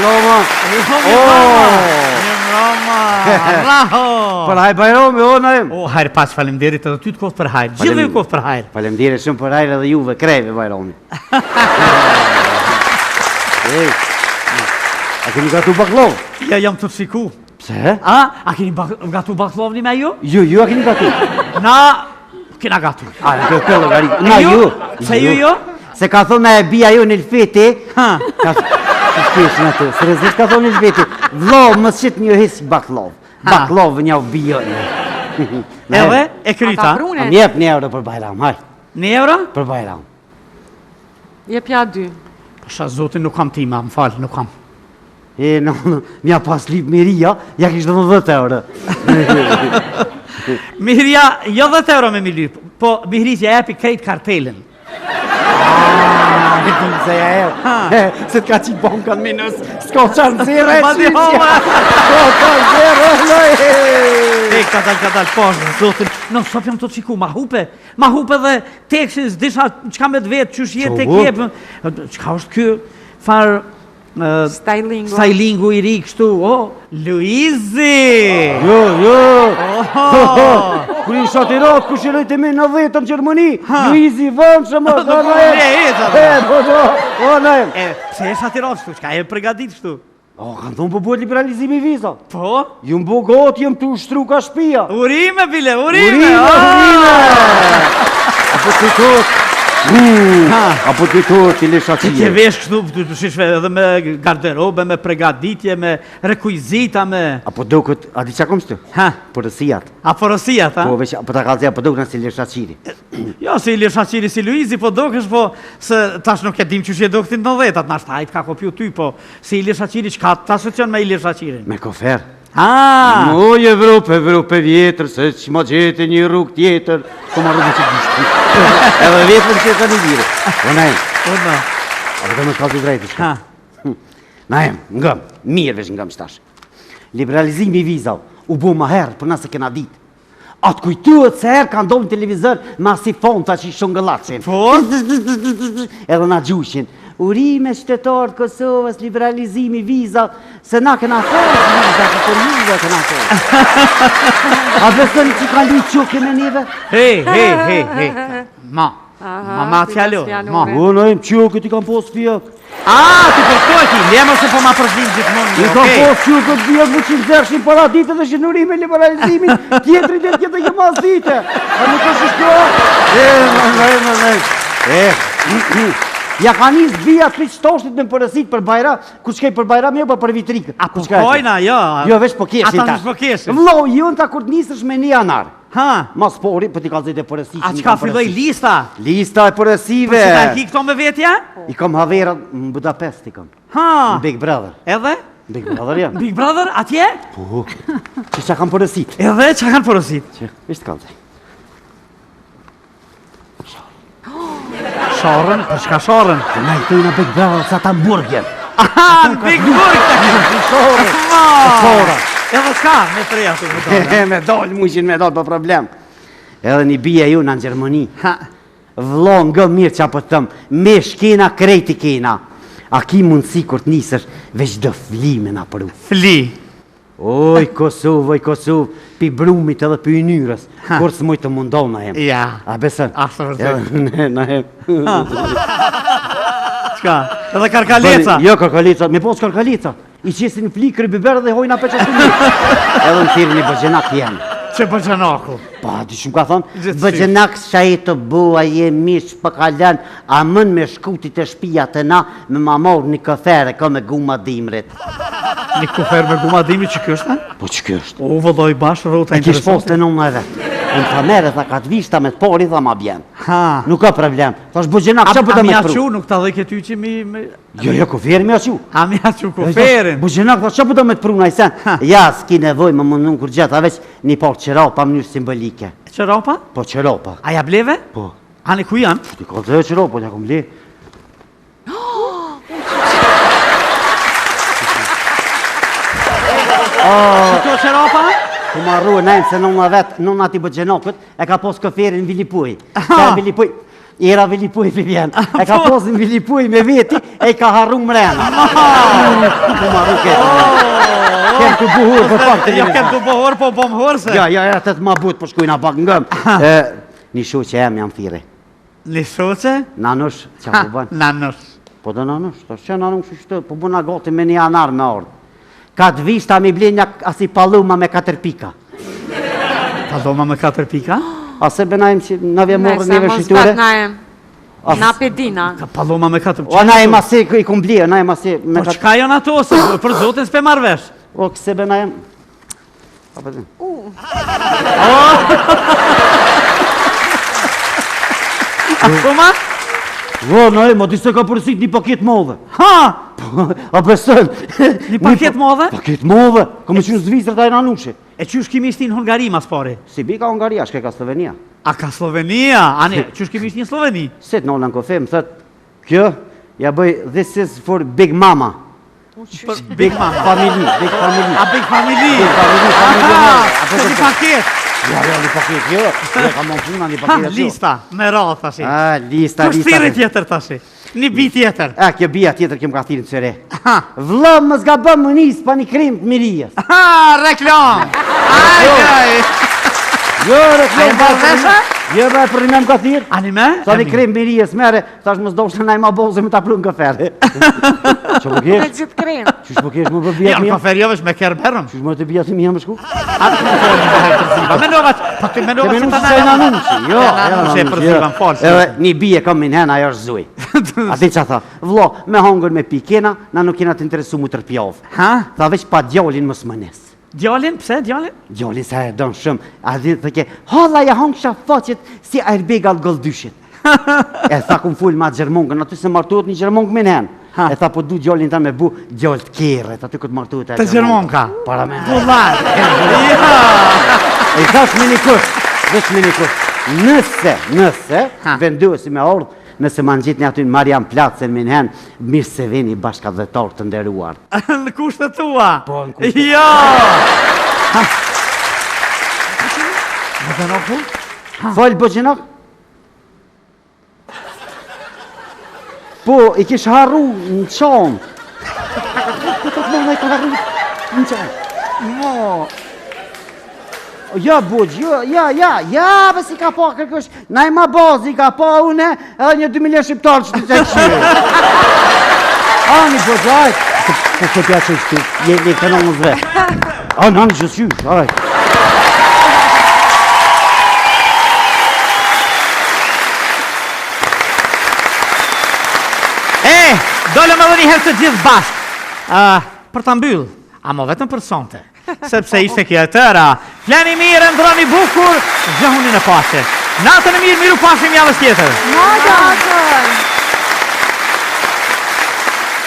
Roma. Për hajr Bajrami, o Naim. O, hajr pas faleminderit edhe ty të kohët për hajr. Gjithve kohët për hajr. Faleminderit shumë për hajr edhe juve, kreve Bajrami. A keni gatu baklov? Ja, jam të shiku. Pse? A keni gatu baklovni me ju? Ju a keni gatu? Na, kena gatu. A, në kjo këllë gari. Na ju? Se ju? Se ka thonë e bia ju në lfeti. Ha? Ka shpesh në të. Se rezisht ka thonë në lfeti. Vlo, më shqit një hisë baklov. Baklov një bia. Edhe, e kryta. Më jep një euro për Bajram, haj. Një euro? Për Bajram. Jepja 2. Pasha zotin nuk kam tima, më falë, nuk kam. E, mja pas lip Miria, ja kishtë dhe 10 euro. Mihria, jo 10 euro me Mihri, po Mihrisja jepi krejt kartelin. Se ja e, se t'ka qi bankan minus, s'ko qanë zire, Ma di hova! s'ko qanë zire, nëj! E, ka dal, po, zotin, no, sop jam të qiku, ma hupe dhe teksis, disha, qka me dvetë, qysh jetë e kjepë, qka është kjo, farë, stylingu i ri kështu, o, Luizi! Jo! Kër i shatirat, ku shiroj të me në 10 në Gjermani, Luizi vëmë që më, o nëjmë! Pse e shatirat shtu, qka e pregadit shtu? O, kanë thonë po bëhet liberalizimi viza. Po? Ju më bogat, jem të ushtru ka shpia. Urime, bile, urime! Apo të tot, apo të tot, i lesha Që ke vesh kështu, të shishve edhe me garderobe, me pregaditje, me rekuizita, me... Apo do këtë, a di qa kom shtu? Ha? Porësijat. A porësijat, ha? Po veç, apo ta kalëzja, po do këna si lesha qiri. Jo, si Ilir Shaqiri, si Luizi, po do kësh, po se tash nuk e dim që që e do këtin në 10-at, nashtë hajt ka kopju ty, po si Ilir Shaqiri, qka të asocion me Ilir Shaqirin? Me kofer. Aaaa! Evropë vjetër, se që ma gjete një rrug tjetër, ko ma rrugë që gjishtë. Edhe vjetër që ka një vire. O najem. A përdo me shkallë të drejtë shka. Najem, ngëm, mirë vesh ngëm shtash. Liberalizimi i vizav, u bu ma herë, për nëse kena ditë. Atë kujtuët se herë ka ndonë televizor ma si fonta që i shungëllacin. Po? Edhe na gjushin. Urime shtetarë të Kosovës, liberalizimi viza, se na këna thërë viza, që për juve këna thërë. A besëni që ka li quke me neve? Hej, ma t'jallo, ma. O, nëjmë, quke ti kam posë fjak. Ti përkoj ti, lema se po ma përzim gjithmonë. I kam posë quke të bjek më që nëzërshin para dite dhe shënurime liberalizimin, tjetëri dhe tjetë që mas dite. A nuk është shko? Ja ka njës bia të qëtoshtit në përësit për bajra, ku qkej për bajra me jo për vitrikë. A po kojna, jo. Jo, vesh po keshin ta. Ata vesh po keshin. Vlo, jën ta kur të njësësh me një anar. Ha? Ma spori, për t'i ka zete përësit. A qka filloj lista? Lista e përësive. Për që ta ki këto me vetja? I kam havera në Budapest, i kam. Ha? Në Big Brother. Edhe? Big Brother janë. Big Brother, atje? Po, që qa kam përësit. Edhe, qa kanë përësit? Që, ishtë kalëzaj. Sharën, për shka sharën? Na i të në Big Brother sa ta hamburger. Aha, në Big Burg të kërë! Shora. Edhe ka, me treja të me dole. Me dollë, mushin me dollë, për problem. Edhe një bia ju në Gjermani. Vlo, nga mirë që apë të thëmë, me shkena, krejti kena. A ki mundësi kur të njësësh, veç dë fli me na përru. Fli. Oj, Kosovë, pi brumit edhe pi nyrës, kur së moj të mundon në hem. Ja. A besën? A së vërtet. Në hem. Qka? Edhe karkalica? Jo, karkalica, me pos karkalica. I qesin flikër, biber dhe hojna pe qëtë një. Edhe në thirë një bëgjenak jenë. Që bëgjenaku? Pa, di shumë ka thonë, bëgjenak sha e të bua, je mish për kalen, a mën me shkutit e shpia të na, me ma morë një këfere, ka me guma dimrit. Një kufer me guma dimrit që kështë? Po që kështë? O, vëlloj bashkë, rota interesante. E kish post të nëmë e vetë. Në famere, tha ka të vishta me të pori, tha ma bjen. Nuk ka problem. Tha është bëgjenak, që për të me të pru? A mi aqu, nuk ta dhe këty që mi... Jo, kuferin mi aqu. A mi aqu kuferin? Bëgjenak, tha që për të me të pru në i sen? Ja, s'ki nevoj, më mundun kur gjitha, veç një por qëropa mënyrë simbolike. Qëropa? Po, qëropa. A ja bleve? Po. A në ku janë? Ti ka të qëropa, ja kom le. Qëto qëropa? Ku marru e nejmë se nëna vetë, nëna ti bëgjenokët, e ka pos këferin në Vilipuj. Se në Vilipuj, Era Vilipuj vjen. E ka posin Vilipuj me veti, e ka harru mrena. Ku marru këtë. Kem të buhur për pak të Jo kem të buhur, po bom horse. Ja, të ma but për shkujna pak ngëm. Një shoqe em jam thire. Një shoqe? Nanush, që po bën? Nanush. Po do nanush, të që nanush shtë, po buna gati me një anar me ardhë. Ka të vishta mi blenja asi paluma me 4 pika. Paluma me 4 pika? Ase benajmë që në vje morë njëve Mos shqyture. bat najem. Na pedina. Ka paluma me 4 pika. O, na e masi i kumblije, na e masi me Po qka janë ato, se për zotin s'pe marrë vesh? O, këse benajmë. A përdin. Kuma? O, na e, ma di se ka përësit një paket modhe. Ha! A besën. Një paket modhe? Paket modhe. Ka me qënë zvizër taj nanushi. E qysh kemi ishti në Hungari mas pari? Si bika Hungaria, shke ka Slovenia. A ka Slovenia? Ani, qysh kemi ishti në Sloveni? Sit në në kofe, më thët, kjo, ja bëj, this is for Big Mama. Big Mama. Family, Big Family. A big family? Big Family, Aha, se një paket. Ja, një paket, jo. Ja, ka më puna një Ha, paket. lista, me radhë tashi. Lista. Kështiri tjetër tashi. Një bi tjetër. Kjo bia tjetër kjo më ka thirë në cëre. Ha, Vlë, më zga bëm më nisë pa një krim të mirijës. ha, reklam. Aj. Jo, reklam, A e bërveshe? Jo, bë, për një më ka thirë. Anime? Sa një krim mirijës mere, thash më zdoshtë në najma bozë me ta plu në kafere. Që më Me kesh? gjithë krem. Qysh më kesh më për Ja, bia të në mija? kafer jo vesh me kërë berëm. Qysh më të bia të mija më shku? A të më kërë me përziva. Menova që, po të menova Kemi që nuk të se nanushi, jo. nanushi e përziva në falë. Edhe një bie kam min hen, ajo është zuj. A ti që tha, vlo, me hongër me pikena, na nuk jena të interesu mu tërpjovë. Ha? Tha veç pa djallin më smënes. Djallin? Pse djallin? Djallin sa e donë shumë, a di të ke, halla ja hongë qa faqet si airbag gëlldyshit. E tha kum full ma gjermongën, aty se martuat një gjermongë min hen. Ha. E tha po du djallin ta me bu djall të kerët, aty këtë martuat e Të gjermonka. Para me. Bullar. E i thash me një kush, vesh me një kush. Nëse, Ha. venduesi me ordë, nëse ma në gjitë një aty në Marian Placen min hen, mirë se veni bashka dhetar të nderuar. Në kushtet tua. Po, në kushtet. Jo. Më të në ku? Falë bëgjenok? Po, i kish harru në qonë. Mo, i ka harru në qonë. Mo. Ja, bëgj, ja, bës i ka pa kërkush, na i ma bazë i ka pa une, edhe një 2 milion shqiptarë që të qërë. Ani, bëgj, ajt. Po, këtë ja që shtu, je të në mëzve. Ani, gjësysh, ajt. Dole me dhe një herë të gjithë bashkë. Për të mbyllë, ama vetëm për sonte. Sepse ishte kjo e tëra. Fleni mirë, ndroni bukur, zhëhunin e pashe. Natën e mirë, miru pashim javës tjetër. Ma,